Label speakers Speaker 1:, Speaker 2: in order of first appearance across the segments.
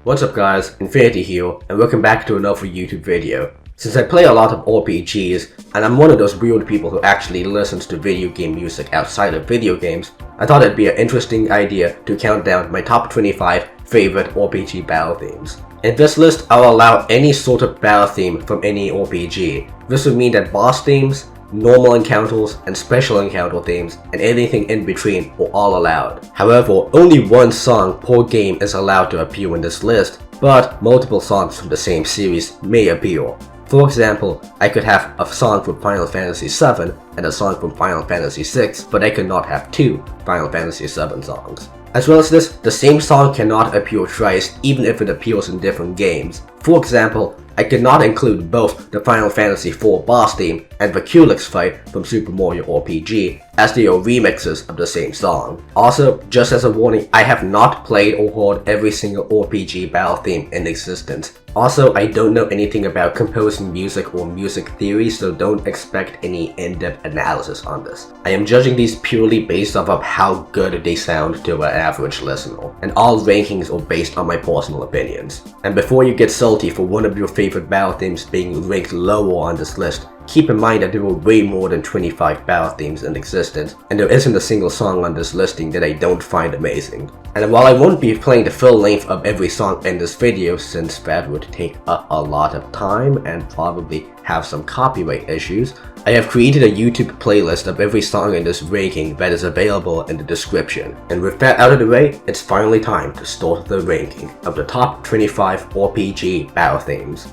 Speaker 1: What's up guys, Infinity here, and welcome back to another YouTube video. Since I play a lot of RPGs, and I'm one of those weird people who actually listens to video game music outside of video games, I thought it'd be an interesting idea to count down my top 25 favorite RPG battle themes. In this list, I'll allow any sort of battle theme from any RPG. This would mean that boss themes, normal encounters, and special encounter themes, and anything in between are all allowed. However, only one song per game is allowed to appear in this list, but multiple songs from the same series may appear. For example, I could have a song from Final Fantasy VII and a song from Final Fantasy VI, but I could not have two Final Fantasy VII songs. As well as this, the same song cannot appear twice even if it appears in different games. For example, I could not include both the Final Fantasy IV boss theme and the Culex fight from Super Mario RPG, as they are remixes of the same song. Also, just as a warning, I have not played or heard every single RPG battle theme in existence. Also, I don't know anything about composing music or music theory, so don't expect any in-depth analysis on this. I am judging these purely based off of how good they sound to an average listener, and all rankings are based on my personal opinions. And before you get salty for one of your favorite battle themes being ranked lower on this list, keep in mind that there were way more than 25 battle themes in existence, and there isn't a single song on this listing that I don't find amazing. And while I won't be playing the full length of every song in this video, since that would take up a lot of time and probably have some copyright issues, I have created a YouTube playlist of every song in this ranking that is available in the description. And with that out of the way, it's finally time to start the ranking of the top 25 RPG battle themes.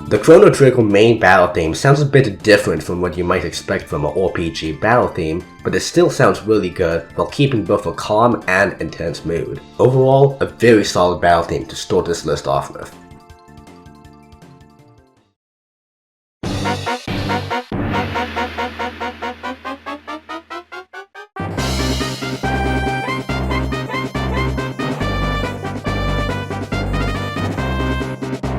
Speaker 1: The Chrono Trigger main battle theme sounds a bit different from what you might expect from an RPG battle theme, but it still sounds really good while keeping both a calm and intense mood. Overall, a very solid battle theme to start this list off with.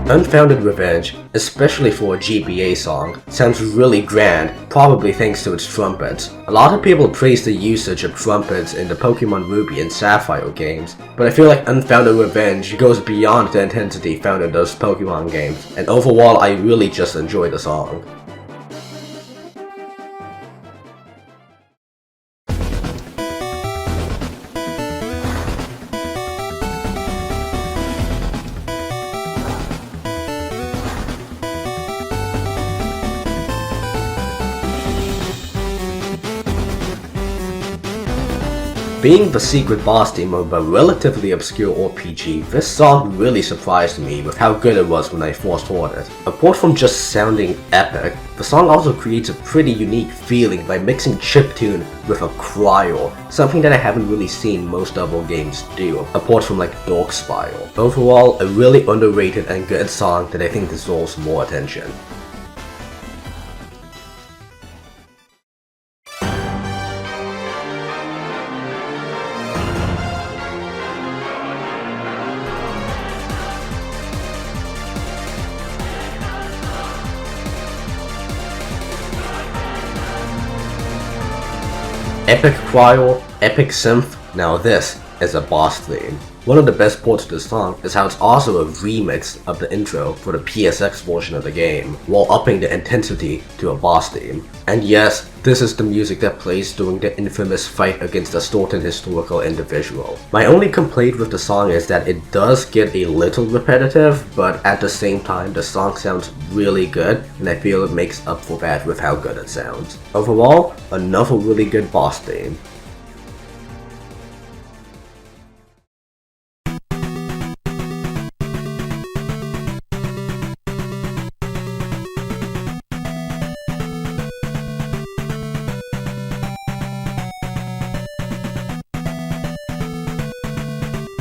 Speaker 1: Unfounded Revenge, especially for a GBA song, sounds really grand, probably thanks to its trumpets. A lot of people praise the usage of trumpets in the Pokemon Ruby and Sapphire games, but I feel like Unfounded Revenge goes beyond the intensity found in those Pokemon games, and overall I really just enjoy the song. Being the secret boss theme of a relatively obscure RPG, this song really surprised me with how good it was when I first heard it. Apart from just sounding epic, the song also creates a pretty unique feeling by mixing chiptune with a cryo, something that I haven't really seen most other games do, apart from like Darkspire. Overall, a really underrated and good song that I think deserves more attention. Epic Cryo, Epic Synth, now this is a boss theme. One of the best parts of this song is how it's also a remix of the intro for the PSX version of the game, while upping the intensity to a boss theme. And yes, this is the music that plays during the infamous fight against a certain historical individual. My only complaint with the song is that it does get a little repetitive, but at the same time the song sounds really good, and I feel it makes up for that with how good it sounds. Overall, another really good boss theme.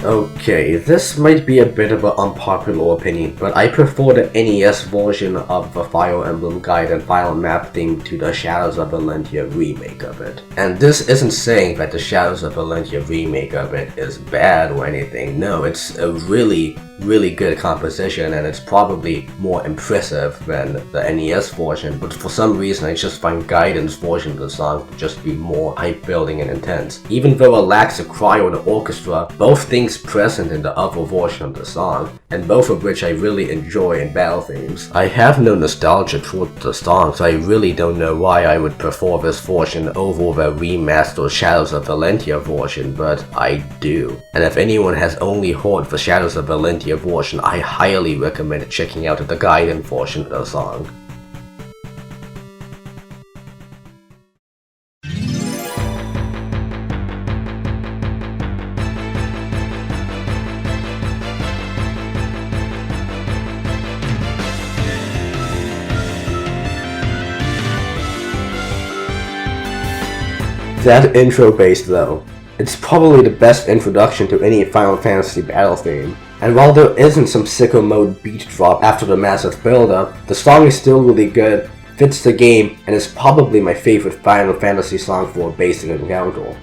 Speaker 1: Okay, this might be a bit of an unpopular opinion, but I prefer the NES version of the Fire Emblem Guide and Final Map theme to the Shadows of Valentia remake of it. And this isn't saying that the Shadows of Valentia remake of it is bad or anything. No, it's a really good composition, and it's probably more impressive than the NES version, but for some reason I just find Gaiden's version of the song to just be more hype-building and intense. Even though it lacks a cry or the orchestra, both things present in the other version of the song, and both of which I really enjoy in battle themes. I have no nostalgia towards the song, so I really don't know why I would prefer this version over the remastered Shadows of Valentia version, but I do. And if anyone has only heard the Shadows of Valentia version, I highly recommend checking out the Gaiden version of the song. That intro bass though, it's probably the best introduction to any Final Fantasy battle theme. And while there isn't some sicko mode beat drop after the massive build-up, the song is still really good, fits the game, and is probably my favorite Final Fantasy song for a basic encounter.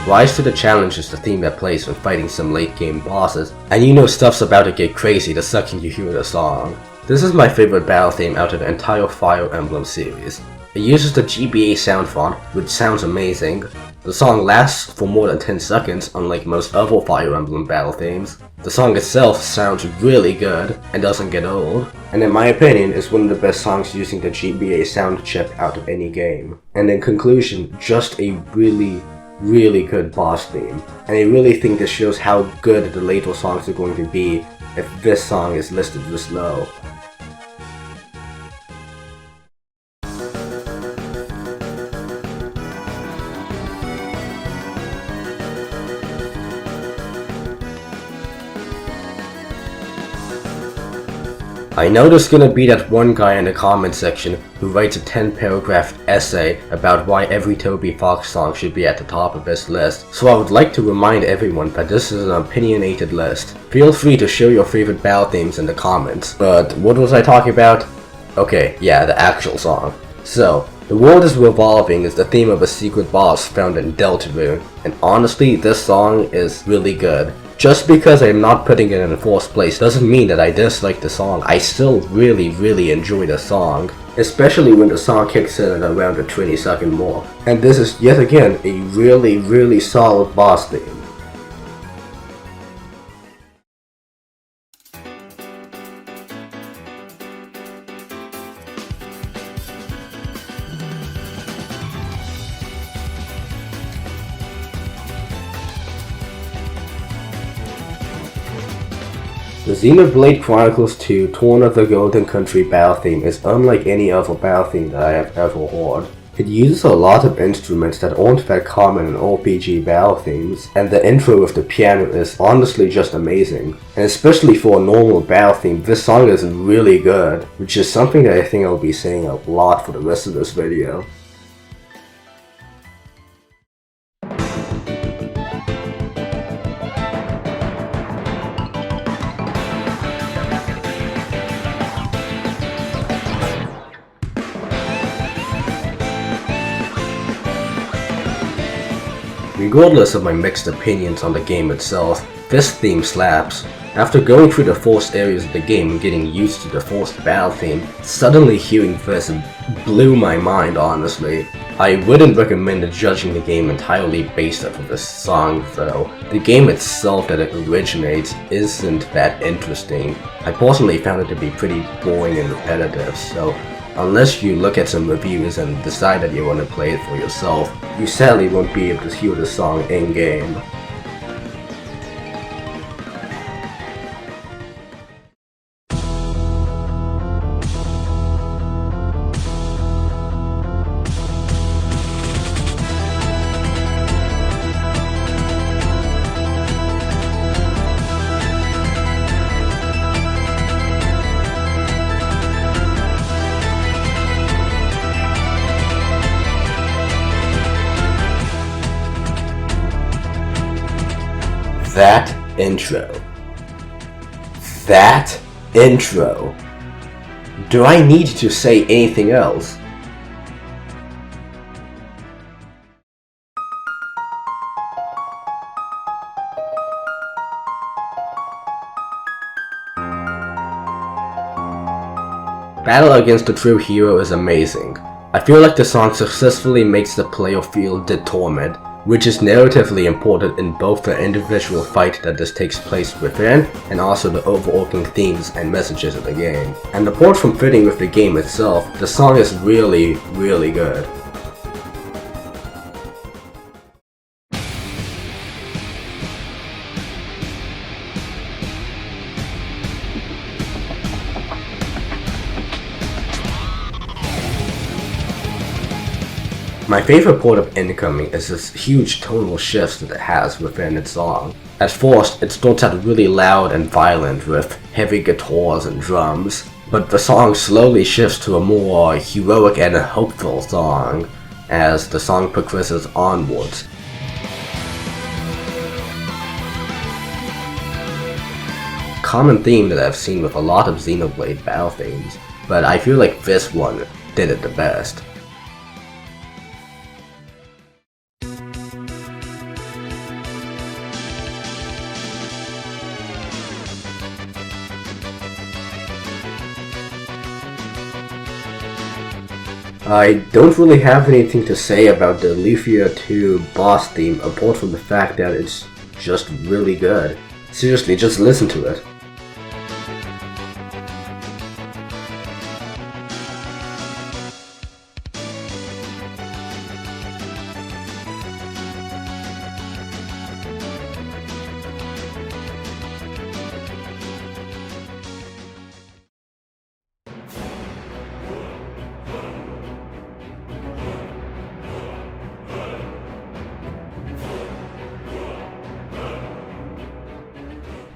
Speaker 1: Rise to the Challenge is the theme that plays when fighting some late game bosses, and you know stuff's about to get crazy the second you hear the song. This is my favorite battle theme out of the entire Fire Emblem series. It uses the GBA sound font, which sounds amazing. The song lasts for more than 10 seconds, unlike most other Fire Emblem battle themes. The song itself sounds really good and doesn't get old, and in my opinion is one of the best songs using the GBA sound chip out of any game. And in conclusion, just a really good boss theme, and I really think this shows how good the later songs are going to be if this song is listed this low. I know there's gonna be that one guy in the comment section who writes a 10-paragraph essay about why every Toby Fox song should be at the top of this list, so I would like to remind everyone that this is an opinionated list. Feel free to show your favorite battle themes in the comments. But what was I talking about? Okay, yeah, the actual song. So, The World is Revolving is the theme of a secret boss found in Deltarune, and honestly, this song is really good. Just because I'm not putting it in fourth place doesn't mean that I dislike the song. I still really enjoy the song, especially when the song kicks in at around the 20-second mark. And this is yet again a really solid boss theme. The Xenoblade Chronicles 2 Torn of the Golden Country battle theme is unlike any other battle theme that I have ever heard. It uses a lot of instruments that aren't that common in RPG battle themes, and the intro with the piano is honestly just amazing. And especially for a normal battle theme, this song is really good, which is something that I think I'll be saying a lot for the rest of this video. Regardless of my mixed opinions on the game itself, this theme slaps. After going through the first areas of the game and getting used to the first battle theme, suddenly hearing this blew my mind, honestly. I wouldn't recommend judging the game entirely based off of this song though. The game itself that it originates isn't that interesting. I personally found it to be pretty boring and repetitive, so unless you look at some reviews and decide that you want to play it for yourself, you sadly won't be able to hear the song in-game. That intro. That intro. Do I need to say anything else? Battle Against the True Hero is amazing. I feel like the song successfully makes the player feel determined, which is narratively important in both the individual fight that this takes place within, and also the overarching themes and messages of the game. And apart from fitting with the game itself, the song is really, really good. My favorite part of Incoming is this huge tonal shifts that it has within its song. At first, it starts out really loud and violent with heavy guitars and drums, but the song slowly shifts to a more heroic and hopeful song as the song progresses onwards. Common theme that I've seen with a lot of Xenoblade battle themes, but I feel like this one did it the best. I don't really have anything to say about the Lufia 2 boss theme apart from the fact that it's just really good. Seriously, just listen to it.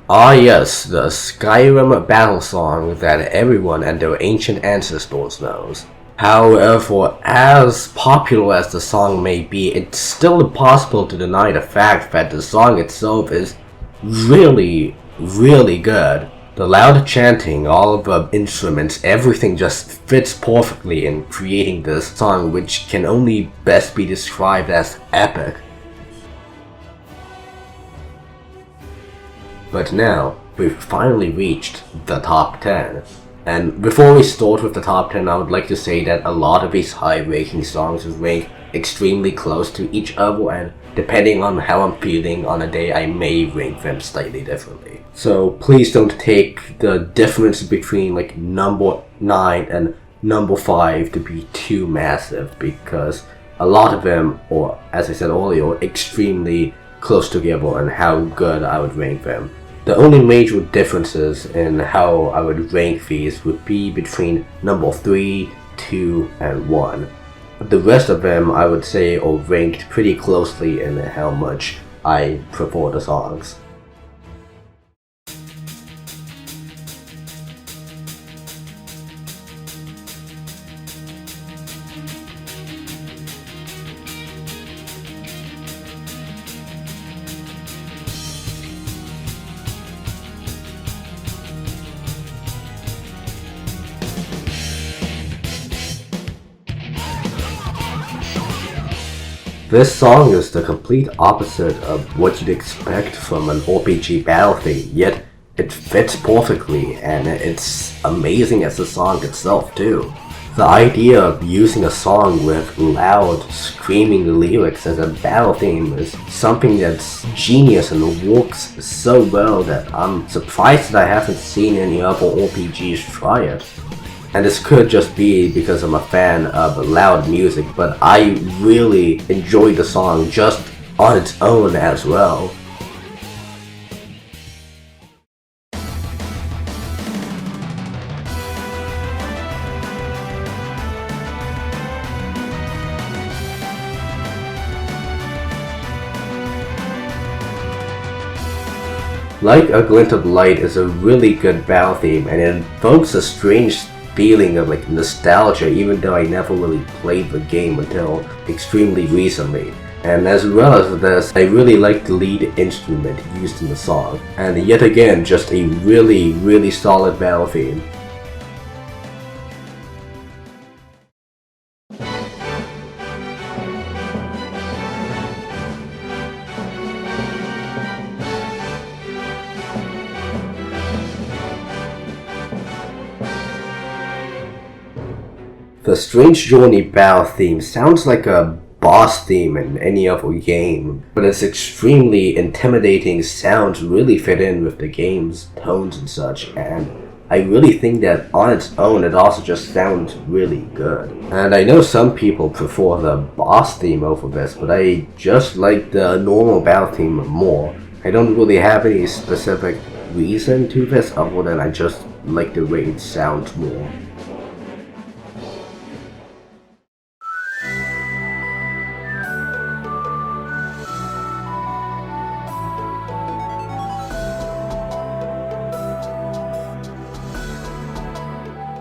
Speaker 1: Ah yes, the Skyrim battle song that everyone and their ancient ancestors knows. However, as popular as the song may be, it's still impossible to deny the fact that the song itself is really, really good. The loud chanting, all of the instruments, everything just fits perfectly in creating this song, which can only best be described as epic. But now, we've finally reached the top 10. And before we start with the top 10, I would like to say that a lot of these high-ranking songs rank extremely close to each other, and depending on how I'm feeling on a day, I may rank them slightly differently. So please don't take the difference between like number 9 and number 5 to be too massive, because a lot of them, or as I said earlier, are extremely close together and how good I would rank them. The only major differences in how I would rank these would be between number 3, 2, and 1. The rest of them I would say are ranked pretty closely in how much I prefer the songs. This song is the complete opposite of what you'd expect from an RPG battle theme, yet it fits perfectly, and it's amazing as the song itself too. The idea of using a song with loud, screaming lyrics as a battle theme is something that's genius and works so well that I'm surprised that I haven't seen any other RPGs try it. And this could just be because I'm a fan of loud music, but I really enjoy the song just on its own as well. Like a Glint of Light is a really good battle theme, and it invokes a strange feeling of like nostalgia, even though I never really played the game until extremely recently. And as well as this, I really like the lead instrument used in the song, and yet again, just a really solid battle theme. The Strange Journey battle theme sounds like a boss theme in any other game, but its extremely intimidating sounds really fit in with the game's tones and such, and I really think that on its own it also just sounds really good. And I know some people prefer the boss theme over this, but I just like the normal battle theme more. I don't really have any specific reason to this other than I just like the way it sounds more.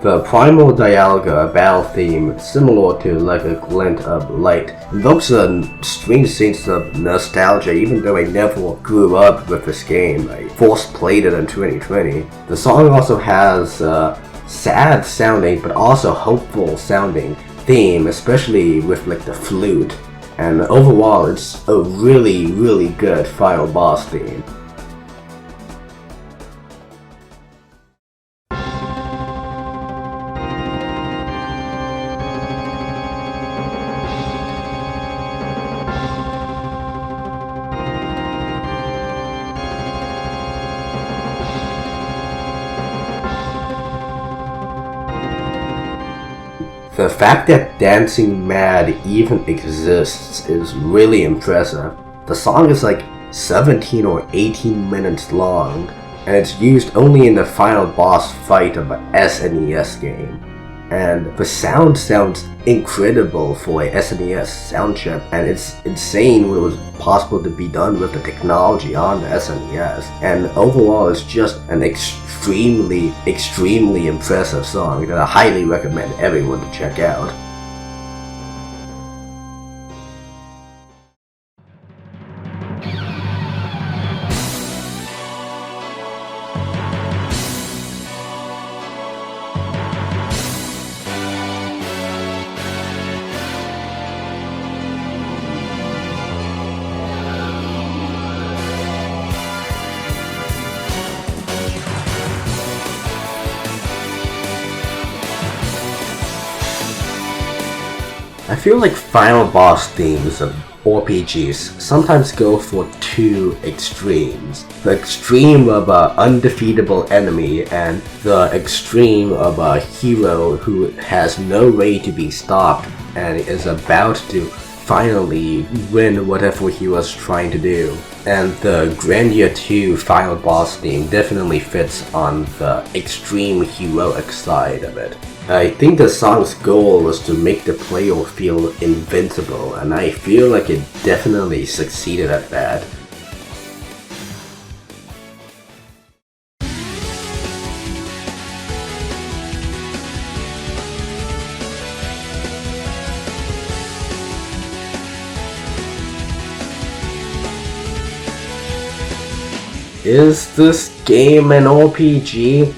Speaker 1: The Primal Dialga battle theme, similar to Like a Glint of Light, invokes a strange sense of nostalgia even though I never grew up with this game. I first played it in 2020. The song also has a sad sounding but also hopeful sounding theme, especially with like the flute, and overall it's a really good final boss theme. The fact that Dancing Mad even exists is really impressive. The song is like 17 or 18 minutes long, and it's used only in the final boss fight of an SNES game. And the sound sounds incredible for a SNES sound chip, and it's insane what was possible to be done with the technology on the SNES. And overall, it's just an extremely impressive song that I highly recommend everyone to check out. I feel like final boss themes of RPGs sometimes go for two extremes. The extreme of an undefeatable enemy and the extreme of a hero who has no way to be stopped and is about to finally win whatever he was trying to do. And the Grandia 2 final boss theme definitely fits on the extreme heroic side of it. I think the song's goal was to make the player feel invincible, and I feel like it definitely succeeded at that. Is this game an RPG?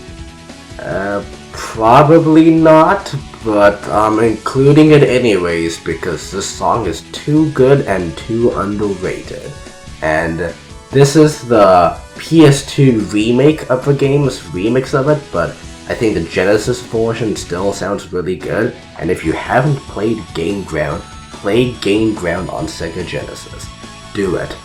Speaker 1: Probably not, but I'm including it anyways because this song is too good and too underrated. And this is the PS2 remake of the game's remix of it, but I think the Genesis version still sounds really good. And if you haven't played Game Ground, play Game Ground on Sega Genesis. Do it.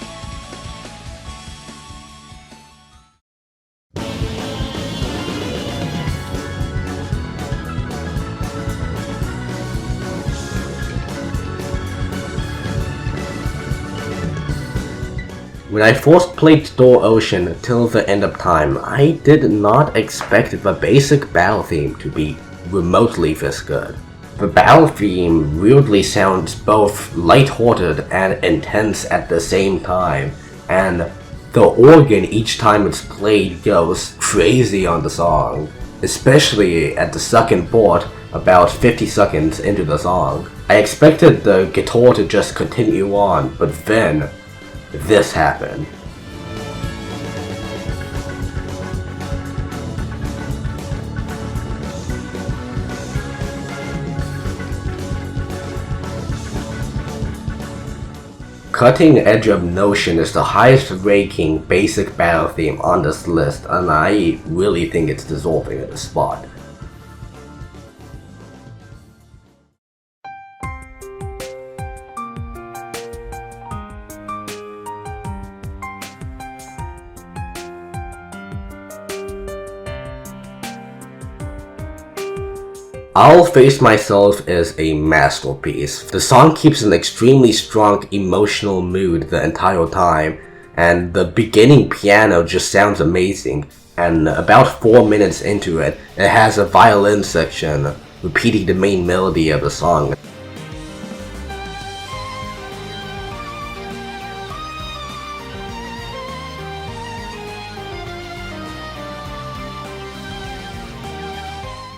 Speaker 1: When I first played Star Ocean till the end of time, I did not expect the basic battle theme to be remotely this good. The battle theme weirdly sounds both lighthearted and intense at the same time, and the organ each time it's played goes crazy on the song. especially at the second part about 50 seconds into the song. I expected the guitar to just continue on, but then this happened. Cutting Edge of Notion is the highest ranking basic battle theme on this list, and I really think it's deserving of the spot. I'll Face Myself is a masterpiece. The song keeps an extremely strong emotional mood the entire time, and the beginning piano just sounds amazing. And about 4 minutes into it, it has a violin section repeating the main melody of the song.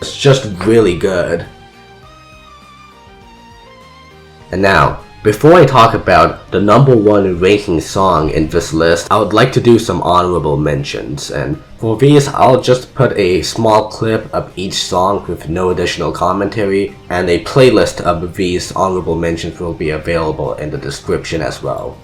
Speaker 1: It's just really good. And now, before I talk about the number 1 ranking song in this list, I would like to do some honorable mentions, and for these I'll just put a small clip of each song with no additional commentary, and a playlist of these honorable mentions will be available in the description as well.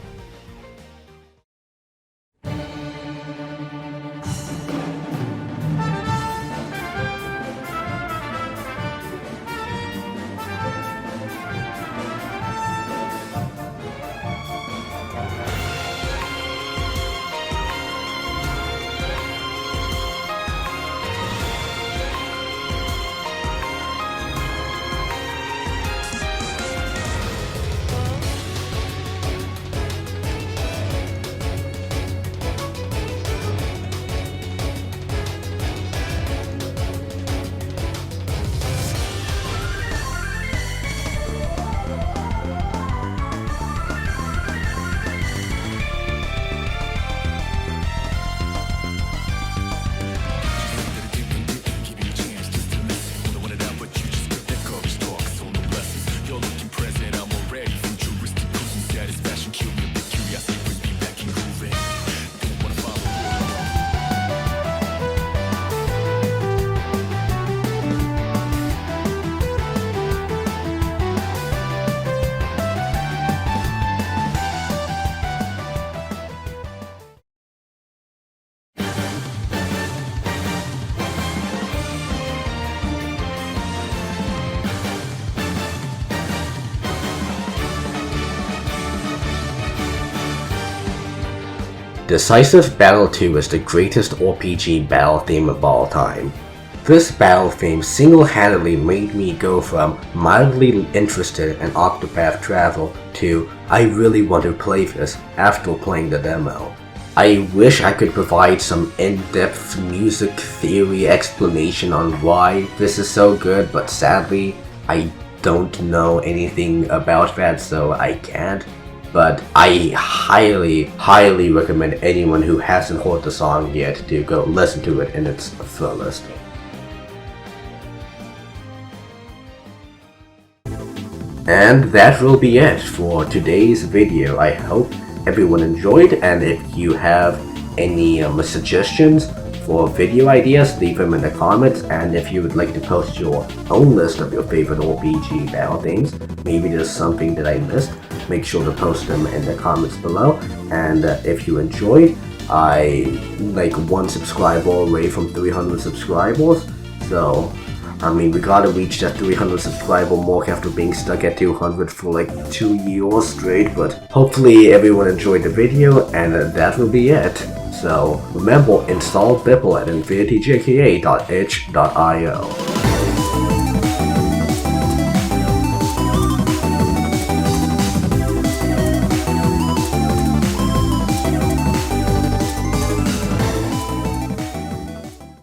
Speaker 1: Decisive Battle 2 is the greatest RPG battle theme of all time. This battle theme single-handedly made me go from mildly interested in Octopath Travel to I really want to play this after playing the demo. I wish I could provide some in-depth music theory explanation on why this is so good, but sadly I don't know anything about that, so I can't. But I highly recommend anyone who hasn't heard the song yet to go listen to it in its fullest. And that will be it for today's video. I hope everyone enjoyed, and if you have any suggestions for video ideas, leave them in the comments, and if you would like to post your own list of your favorite RPG battle themes, maybe there's something that I missed, make sure to post them in the comments below. And if you enjoyed, I like 1 subscriber away from 300 subscribers, so I mean, we gotta reach that 300 subscriber mark after being stuck at 200 for like 2 years straight, but hopefully everyone enjoyed the video, and that will be it. So remember, install Bipple at infinityJKA.itch.io.